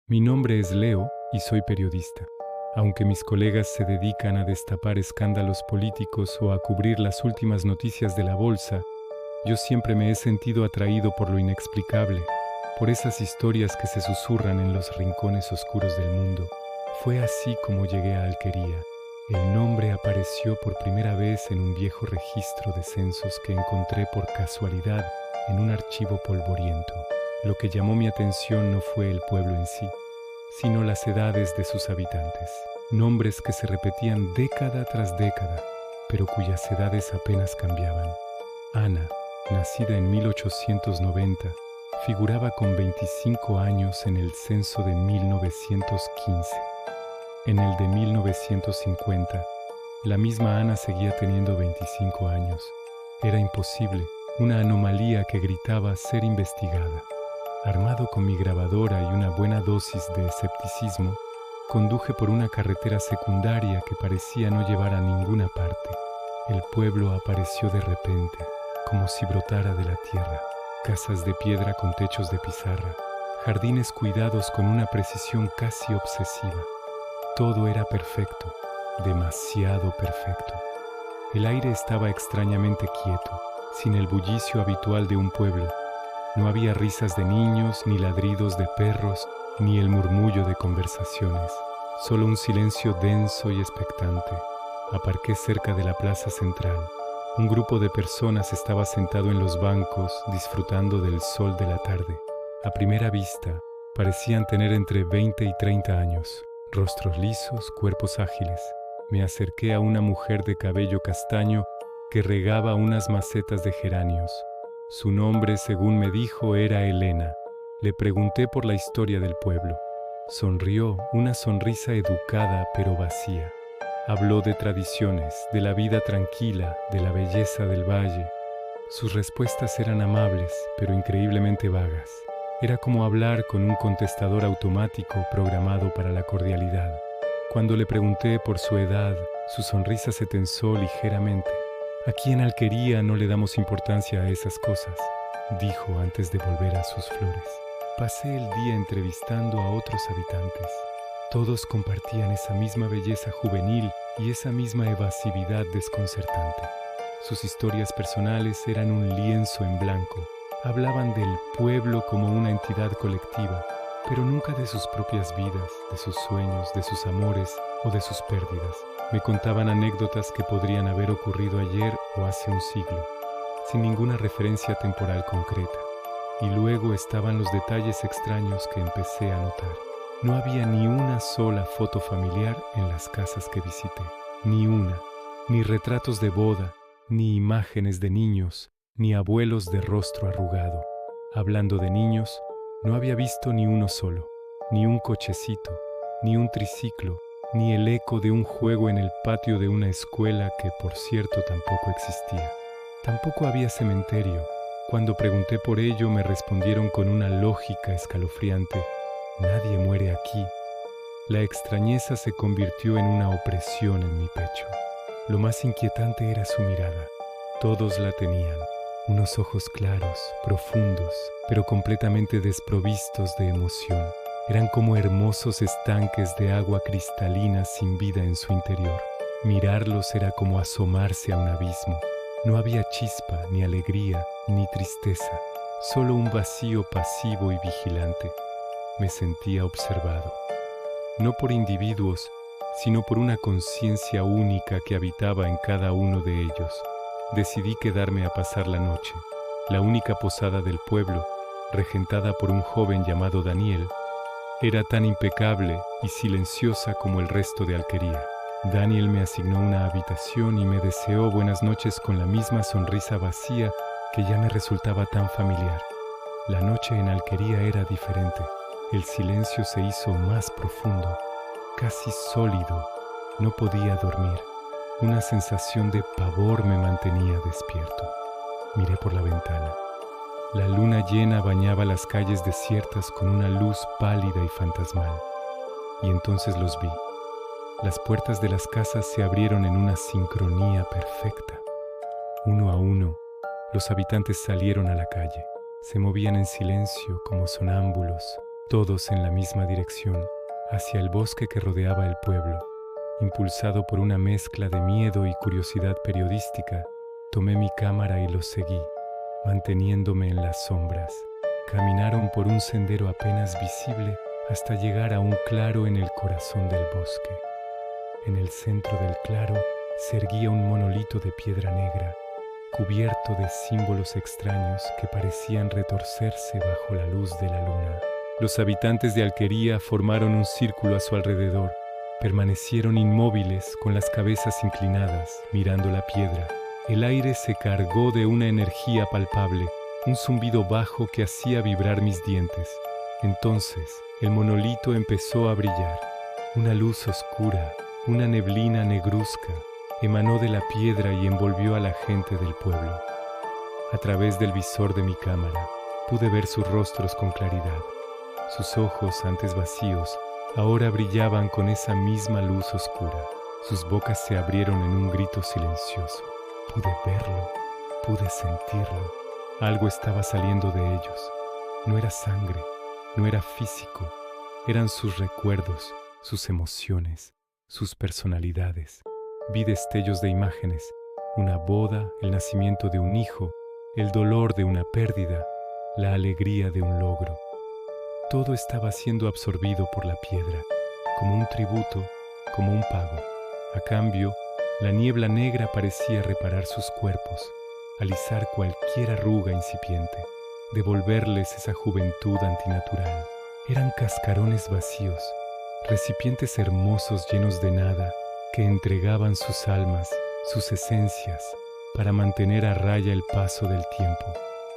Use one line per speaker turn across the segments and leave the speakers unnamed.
Mi nombre es Leo y soy periodista. Aunque mis colegas se dedican a destapar escándalos políticos o a cubrir las últimas noticias de la bolsa, yo siempre me he sentido atraído por lo inexplicable, por esas historias que se susurran en los rincones oscuros del mundo. Fue así como llegué a Alquería. El nombre apareció por primera vez en un viejo registro de censos que encontré por casualidad en un archivo polvoriento. Lo que llamó mi atención no fue el pueblo en sí, sino las edades de sus habitantes. Nombres que se repetían década tras década, pero cuyas edades apenas cambiaban. Ana, nacida en 1890, figuraba con 25 años en el censo de 1915. En el de 1950, la misma Ana seguía teniendo 25 años. Era imposible, una anomalía que gritaba ser investigada. Armado con mi grabadora y una buena dosis de escepticismo, conduje por una carretera secundaria que parecía no llevar a ninguna parte. El pueblo apareció de repente, como si brotara de la tierra. Casas de piedra con techos de pizarra, jardines cuidados con una precisión casi obsesiva. Todo era perfecto, demasiado perfecto. El aire estaba extrañamente quieto, sin el bullicio habitual de un pueblo. No había risas de niños, ni ladridos de perros, ni el murmullo de conversaciones. Solo un silencio denso y expectante. Aparqué cerca de la plaza central. Un grupo de personas estaba sentado en los bancos, disfrutando del sol de la tarde. A primera vista, parecían tener entre 20 y 30 años. Rostros lisos, cuerpos ágiles. Me acerqué a una mujer de cabello castaño que regaba unas macetas de geranios. Su nombre, según me dijo, era Elena. Le pregunté por la historia del pueblo. Sonrió, una sonrisa educada pero vacía. Habló de tradiciones, de la vida tranquila, de la belleza del valle. Sus respuestas eran amables, pero increíblemente vagas. Era como hablar con un contestador automático programado para la cordialidad. Cuando le pregunté por su edad, su sonrisa se tensó ligeramente. Aquí en Alquería no le damos importancia a esas cosas, dijo antes de volver a sus flores. Pasé el día entrevistando a otros habitantes. Todos compartían esa misma belleza juvenil y esa misma evasividad desconcertante. Sus historias personales eran un lienzo en blanco. Hablaban del pueblo como una entidad colectiva, pero nunca de sus propias vidas, de sus sueños, de sus amores o de sus pérdidas. Me contaban anécdotas que podrían haber ocurrido ayer o hace un siglo, sin ninguna referencia temporal concreta. Y luego estaban los detalles extraños que empecé a notar. No había ni una sola foto familiar en las casas que visité. Ni una. Ni retratos de boda, ni imágenes de niños, ni abuelos de rostro arrugado. Hablando de niños, no había visto ni uno solo, ni un cochecito, ni un triciclo, ni el eco de un juego en el patio de una escuela que, por cierto, tampoco existía. Tampoco había cementerio. Cuando pregunté por ello, me respondieron con una lógica escalofriante: nadie muere aquí. La extrañeza se convirtió en una opresión en mi pecho. Lo más inquietante era su mirada. Todos la tenían. Unos ojos claros, profundos, pero completamente desprovistos de emoción. Eran como hermosos estanques de agua cristalina sin vida en su interior. Mirarlos era como asomarse a un abismo. No había chispa, ni alegría, ni tristeza. Solo un vacío pasivo y vigilante. Me sentía observado. No por individuos, sino por una conciencia única que habitaba en cada uno de ellos. Decidí quedarme a pasar la noche. La única posada del pueblo, regentada por un joven llamado Daniel, era tan impecable y silenciosa como el resto de Alquería. Daniel me asignó una habitación y me deseó buenas noches con la misma sonrisa vacía que ya me resultaba tan familiar. La noche en Alquería era diferente. El silencio se hizo más profundo, casi sólido. No podía dormir. Una sensación de pavor me mantenía despierto. Miré por la ventana. La luna llena bañaba las calles desiertas con una luz pálida y fantasmal. Y entonces los vi. Las puertas de las casas se abrieron en una sincronía perfecta. Uno a uno, los habitantes salieron a la calle. Se movían en silencio como sonámbulos, todos en la misma dirección, hacia el bosque que rodeaba el pueblo. Impulsado por una mezcla de miedo y curiosidad periodística, tomé mi cámara y los seguí, manteniéndome en las sombras. Caminaron por un sendero apenas visible hasta llegar a un claro en el corazón del bosque. En el centro del claro se erguía un monolito de piedra negra, cubierto de símbolos extraños que parecían retorcerse bajo la luz de la luna. Los habitantes de Alquería formaron un círculo a su alrededor. Permanecieron inmóviles con las cabezas inclinadas, mirando la piedra. El aire se cargó de una energía palpable, un zumbido bajo que hacía vibrar mis dientes. Entonces, el monolito empezó a brillar. Una luz oscura, una neblina negruzca, emanó de la piedra y envolvió a la gente del pueblo. A través del visor de mi cámara, pude ver sus rostros con claridad. Sus ojos, antes vacíos, ahora brillaban con esa misma luz oscura. Sus bocas se abrieron en un grito silencioso. Pude verlo, pude sentirlo. Algo estaba saliendo de ellos. No era sangre, no era físico. Eran sus recuerdos, sus emociones, sus personalidades. Vi destellos de imágenes, una boda, el nacimiento de un hijo, el dolor de una pérdida, la alegría de un logro. Todo estaba siendo absorbido por la piedra, como un tributo, como un pago. A cambio, la niebla negra parecía reparar sus cuerpos, alisar cualquier arruga incipiente, devolverles esa juventud antinatural. Eran cascarones vacíos, recipientes hermosos llenos de nada, que entregaban sus almas, sus esencias, para mantener a raya el paso del tiempo.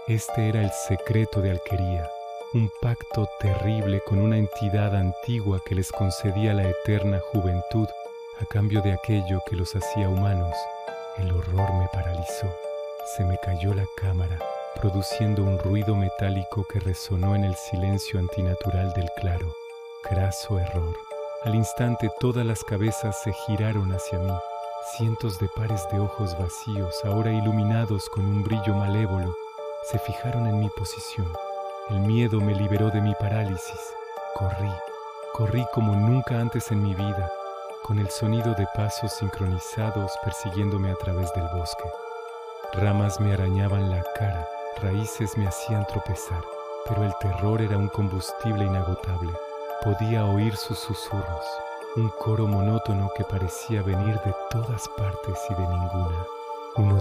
Este era el secreto de Alquería, un pacto terrible con una entidad antigua que les concedía la eterna juventud a cambio de aquello que los hacía humanos. El horror me paralizó. Se me cayó la cámara, produciendo un ruido metálico que resonó en el silencio antinatural del claro. Craso error. Al instante todas las cabezas se giraron hacia mí. Cientos de pares de ojos vacíos, ahora iluminados con un brillo malévolo, se fijaron en mi posición. El miedo me liberó de mi parálisis. Corrí como nunca antes en mi vida, con el sonido de pasos sincronizados persiguiéndome a través del bosque. Ramas me arañaban la cara, raíces me hacían tropezar, pero el terror era un combustible inagotable. Podía oír sus susurros, un coro monótono que parecía venir de todas partes y de ninguna. Uno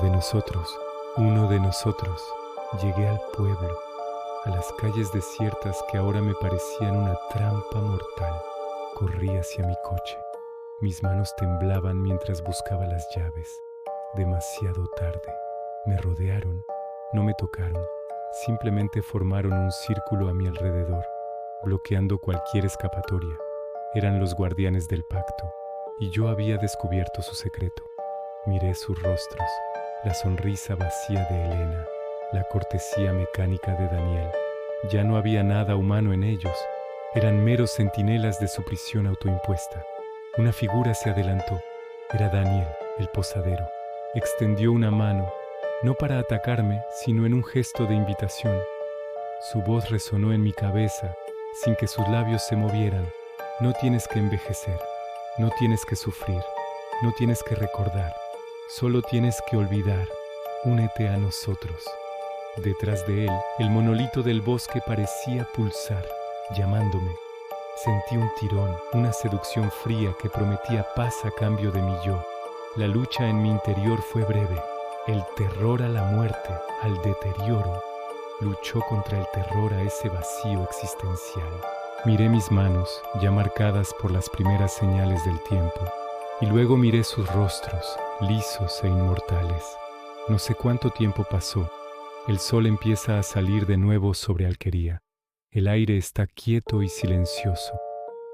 de nosotros, llegué al pueblo, a las calles desiertas que ahora me parecían una trampa mortal. Corrí hacia mi coche. Mis manos temblaban mientras buscaba las llaves. Demasiado tarde. Me rodearon, no me tocaron, simplemente formaron un círculo a mi alrededor, bloqueando cualquier escapatoria. Eran los guardianes del pacto, y yo había descubierto su secreto. Miré sus rostros, la sonrisa vacía de Elena, la cortesía mecánica de Daniel. Ya no había nada humano en ellos, eran meros centinelas de su prisión autoimpuesta. Una figura se adelantó, era Daniel, el posadero. Extendió una mano, no para atacarme, sino en un gesto de invitación. Su voz resonó en mi cabeza, sin que sus labios se movieran. No tienes que envejecer, no tienes que sufrir, no tienes que recordar, solo tienes que olvidar. Únete a nosotros. Detrás de él, el monolito del bosque parecía pulsar, llamándome. Sentí un tirón, una seducción fría que prometía paz a cambio de mi yo. La lucha en mi interior fue breve. El terror a la muerte, al deterioro, luchó contra el terror a ese vacío existencial. Miré mis manos, ya marcadas por las primeras señales del tiempo, y luego miré sus rostros, lisos e inmortales. No sé cuánto tiempo pasó. El sol empieza a salir de nuevo sobre Alquería. El aire está quieto y silencioso.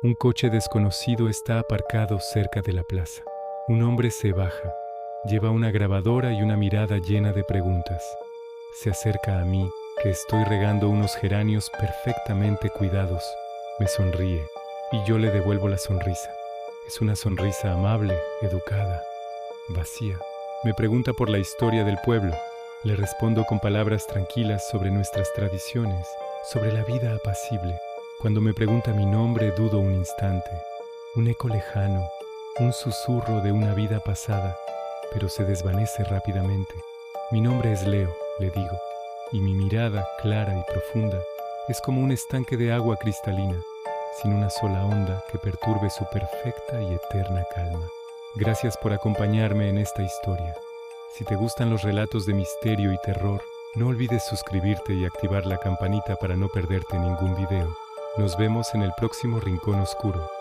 Un coche desconocido está aparcado cerca de la plaza. Un hombre se baja. Lleva una grabadora y una mirada llena de preguntas. Se acerca a mí, que estoy regando unos geranios perfectamente cuidados. Me sonríe, y yo le devuelvo la sonrisa. Es una sonrisa amable, educada, vacía. Me pregunta por la historia del pueblo. Le respondo con palabras tranquilas sobre nuestras tradiciones, sobre la vida apacible. Cuando me pregunta mi nombre, dudo un instante. Un eco lejano, un susurro de una vida pasada, pero se desvanece rápidamente. Mi nombre es Leo, le digo, y mi mirada, clara y profunda, es como un estanque de agua cristalina, sin una sola onda que perturbe su perfecta y eterna calma. Gracias por acompañarme en esta historia. Si te gustan los relatos de misterio y terror, no olvides suscribirte y activar la campanita para no perderte ningún video. Nos vemos en el próximo Rincón Oscuro.